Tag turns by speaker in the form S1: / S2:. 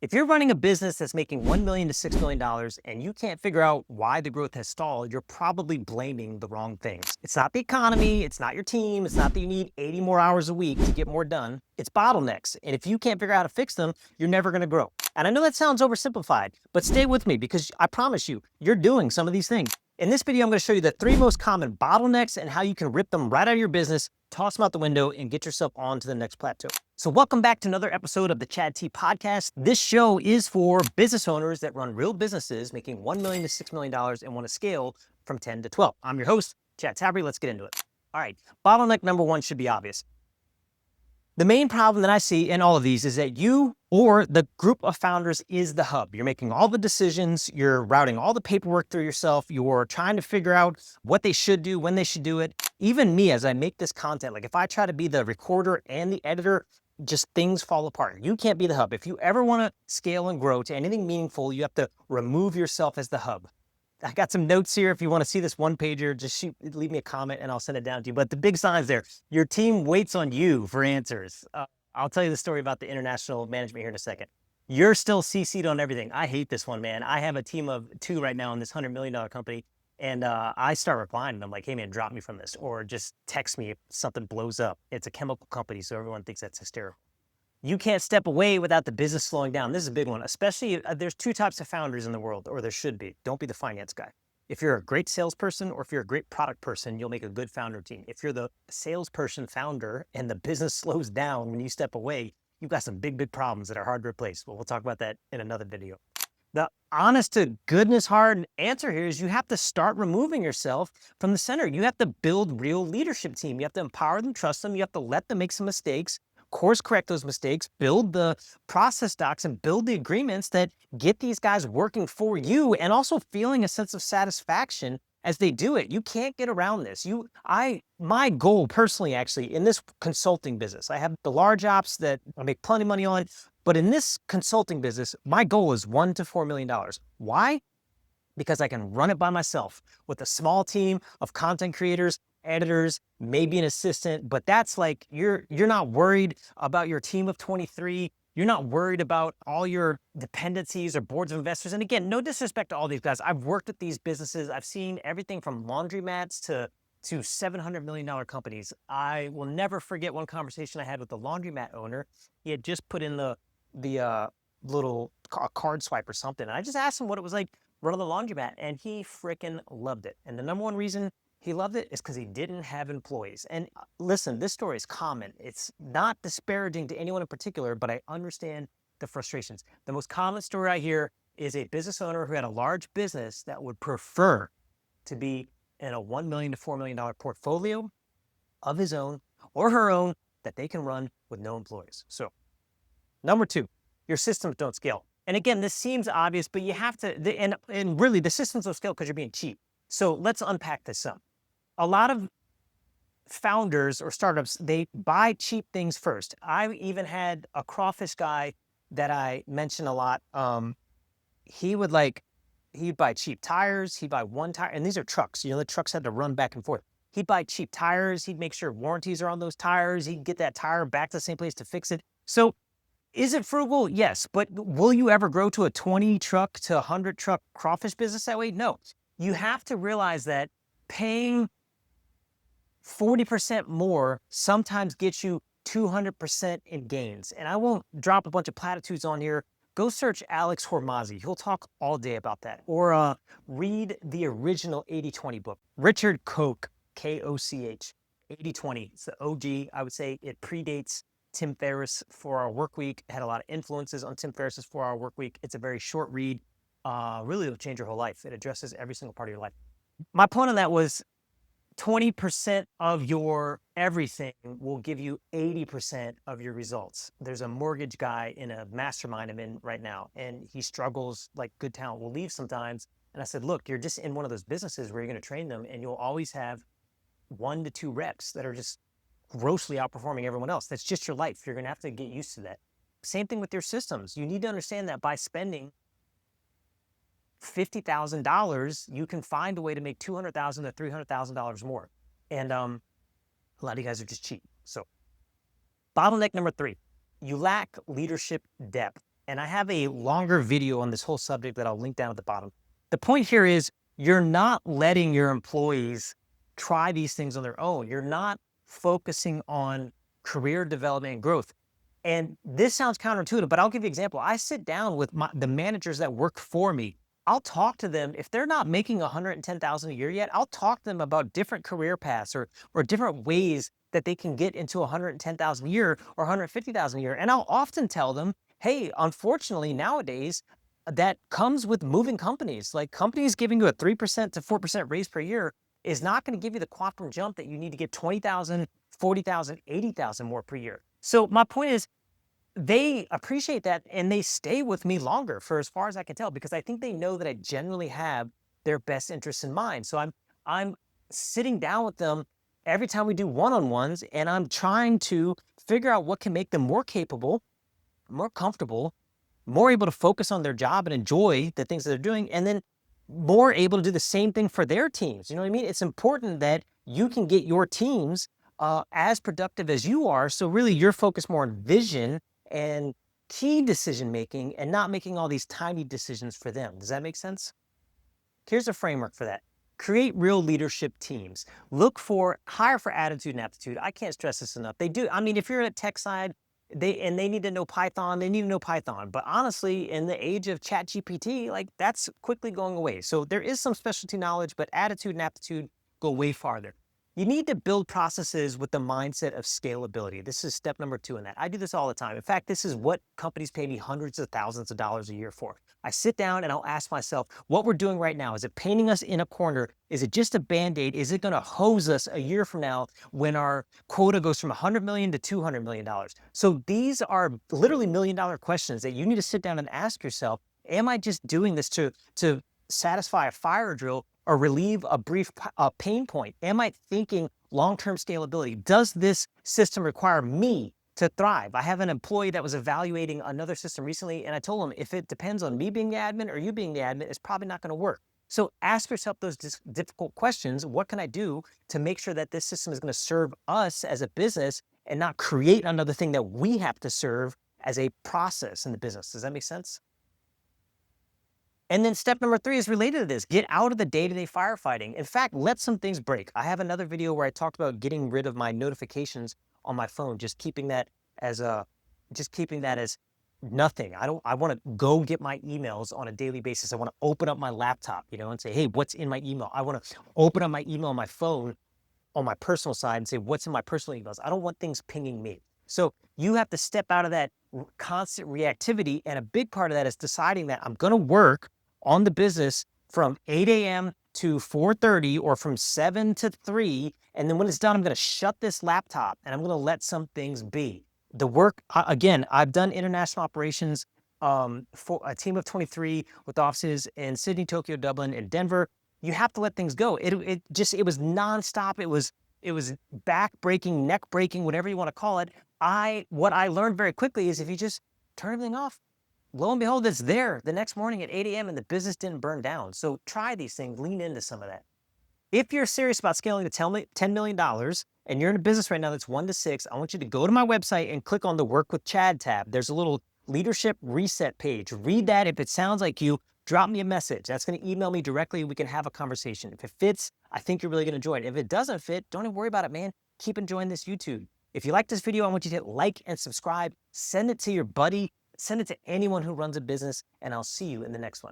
S1: If you're running a business that's making $1 million to $6 million and you can't figure out why the growth has stalled, you're probably blaming the wrong things. It's not the economy, it's not your team, it's not that you need 80 more hours a week to get more done. It's bottlenecks. And if you can't figure out how to fix them, you're never going to grow. And I know that sounds oversimplified, but stay with me because I promise you, you're doing some of these things. In this video, I'm going to show you the 3 most common bottlenecks and how you can rip them right out of your business, toss them out the window, and get yourself on to the next plateau. So welcome back to another episode of the Chad T Podcast. This show is for business owners that run real businesses making $1 million to $6 million and want to scale from 10 to 12. I'm your host, Chad Tabry. Let's get into it. All right, bottleneck number 1 should be obvious. The main problem that I see in all of these is that you or the group of founders is the hub. You're making all the decisions, you're routing all the paperwork through yourself, you're trying to figure out what they should do, when they should do it. Even me, as I make this content, like if I try to be the recorder and the editor, just things fall apart. You can't be the hub. If you ever want to scale and grow to anything meaningful, you have to remove yourself as the hub. I got some notes here. If you want to see this one pager, just leave me a comment and I'll send it down to you. But the big signs there, your team waits on you for answers. I'll tell you the story about the international management here in a second. You're still CC'd on everything. I hate this one, man. I have a team of 2 right now in this $100 million company. And I start replying to them like, hey man, drop me from this. Or just text me if something blows up. It's a chemical company, so everyone thinks that's hysterical. You can't step away without the business slowing down. This is a big one, especially there's 2 types of founders in the world, or there should be. Don't be the finance guy. If you're a great salesperson or if you're a great product person, you'll make a good founder team. If you're the salesperson founder and the business slows down when you step away, you've got some big problems that are hard to replace. But we'll talk about that in another video. The honest to goodness hard answer here is you have to start removing yourself from the center. You have to build real leadership team. You have to empower them, trust them. You have to let them make some mistakes, course correct those mistakes, build the process docs and build the agreements that get these guys working for you and also feeling a sense of satisfaction as they do it. You can't get around this. My goal personally, actually, in this consulting business, I have the large ops that I make plenty of money on, but in this consulting business, my goal is $1 to $4 million. Why? Because I can run it by myself with a small team of content creators, editors, maybe an assistant, but that's like, you're not worried about your team of 23. You're not worried about all your dependencies or boards of investors. And again, no disrespect to all these guys. I've worked at these businesses. I've seen everything from laundromats to $700 million companies. I will never forget one conversation I had with the laundromat owner. He had just put in the little card swipe or something. And I just asked him what it was like running the laundromat, and he freaking loved it. And the number one reason he loved it is because he didn't have employees. And listen, this story is common. It's not disparaging to anyone in particular, but I understand the frustrations. The most common story I hear is a business owner who had a large business that would prefer to be in a $1 million to $4 million portfolio of his own or her own that they can run with no employees. So number 2, your systems don't scale. And again, this seems obvious, but you have to, and really the systems don't scale because you're being cheap. So let's unpack this some. A lot of founders or startups, they buy cheap things first. I even had a crawfish guy that I mention a lot. He'd buy cheap tires. He'd buy one tire, and these are trucks. You know, the trucks had to run back and forth. He'd buy cheap tires. He'd make sure warranties are on those tires. He'd get that tire back to the same place to fix it. So is it frugal? Yes. But will you ever grow to a 20 truck to 100 truck crawfish business that way? No. You have to realize that paying 40% more sometimes gets you 200% in gains. And I won't drop a bunch of platitudes on here. Go search Alex Hormozzi. He'll talk all day about that. Or read the original 80/20 book. Richard Koch, K-O-C-H, 80/20. It's the OG. I would say it predates Tim Ferriss' 4-Hour Workweek. It had a lot of influences on Tim Ferriss' 4-Hour Workweek. It's a very short read. Really will change your whole life. It addresses every single part of your life. My point on that was 20% of your everything will give you 80% of your results. There's a mortgage guy in a mastermind I'm in right now, and he struggles like good talent will leave sometimes. And I said, look, you're just in one of those businesses where you're going to train them, and you'll always have 1 to 2 reps that are just grossly outperforming everyone else. That's just your life. You're going to have to get used to that. Same thing with your systems. You need to understand that by spending $50,000, you can find a way to make $200,000 to $300,000 more. And a lot of you guys are just cheap. So bottleneck number 3, you lack leadership depth. And I have a longer video on this whole subject that I'll link down at the bottom. The point here is you're not letting your employees try these things on their own. You're not focusing on career development and growth. And this sounds counterintuitive, but I'll give you an example. I sit down with the managers that work for me. I'll talk to them. If they're not making 110,000 a year yet, I'll talk to them about different career paths or different ways that they can get into 110,000 a year or 150,000 a year. And I'll often tell them, hey, unfortunately nowadays that comes with moving companies. Like companies giving you a 3% to 4% raise per year is not going to give you the quantum jump that you need to get 20,000, 40,000, 80,000 more per year. So my point is, they appreciate that and they stay with me longer for as far as I can tell, because I think they know that I generally have their best interests in mind. So I'm sitting down with them every time we do one-on-ones, and I'm trying to figure out what can make them more capable, more comfortable, more able to focus on their job and enjoy the things that they're doing, and then more able to do the same thing for their teams. You know what I mean? It's important that you can get your teams as productive as you are. So really you're focused more on vision and key decision making and not making all these tiny decisions for them. Does that make sense? Here's a framework for that. Create real leadership teams. Hire for attitude and aptitude. I can't stress this enough. They do. I mean, if you're at tech side, they need to know Python, they need to know Python. But honestly, in the age of ChatGPT, like that's quickly going away. So there is some specialty knowledge, but attitude and aptitude go way farther. You need to build processes with the mindset of scalability. This is step number 2 in that. I do this all the time. In fact, this is what companies pay me hundreds of thousands of dollars a year for. I sit down and I'll ask myself, what we're doing right now, is it painting us in a corner? Is it just a Band-Aid? Is it gonna hose us a year from now when our quota goes from $100 million to $200 million? So these are literally $1 million questions that you need to sit down and ask yourself, am I just doing this to satisfy a fire drill or relieve a brief pain point? Am I thinking long-term scalability? Does this system require me to thrive? I have an employee that was evaluating another system recently, and I told him, if it depends on me being the admin or you being the admin, it's probably not gonna work. So ask yourself those difficult questions. What can I do to make sure that this system is gonna serve us as a business and not create another thing that we have to serve as a process in the business? Does that make sense? And then step number 3 is related to this. Get out of the day-to-day firefighting. In fact, let some things break. I have another video where I talked about getting rid of my notifications on my phone, just keeping that as nothing. I want to go get my emails on a daily basis. I want to open up my laptop, and say, hey, what's in my email? I want to open up my email on my phone on my personal side and say, what's in my personal emails? I don't want things pinging me. So you have to step out of that constant reactivity. And a big part of that is deciding that I'm going to work on the business from 8 a.m. to 4:30 or from 7 to 3. And then when it's done, I'm going to shut this laptop and I'm going to let some things be. The work, again, I've done international operations for a team of 23 with offices in Sydney, Tokyo, Dublin, and Denver. You have to let things go. It was nonstop. It was back breaking, neck breaking, whatever you want to call it. What I learned very quickly is if you just turn everything off, lo and behold, it's there the next morning at 8 a.m. and the business didn't burn down. So try these things, lean into some of that. If you're serious about scaling to $10 million and you're in a business right now that's 1 to 6, I want you to go to my website and click on the Work with Chad tab. There's a little leadership reset page. Read that. If it sounds like you, drop me a message. That's going to email me directly. We can have a conversation. If it fits, I think you're really going to enjoy it. If it doesn't fit, don't even worry about it, man. Keep enjoying this YouTube. If you like this video, I want you to hit like and subscribe. Send it to your buddy. Send it to anyone who runs a business, and I'll see you in the next one.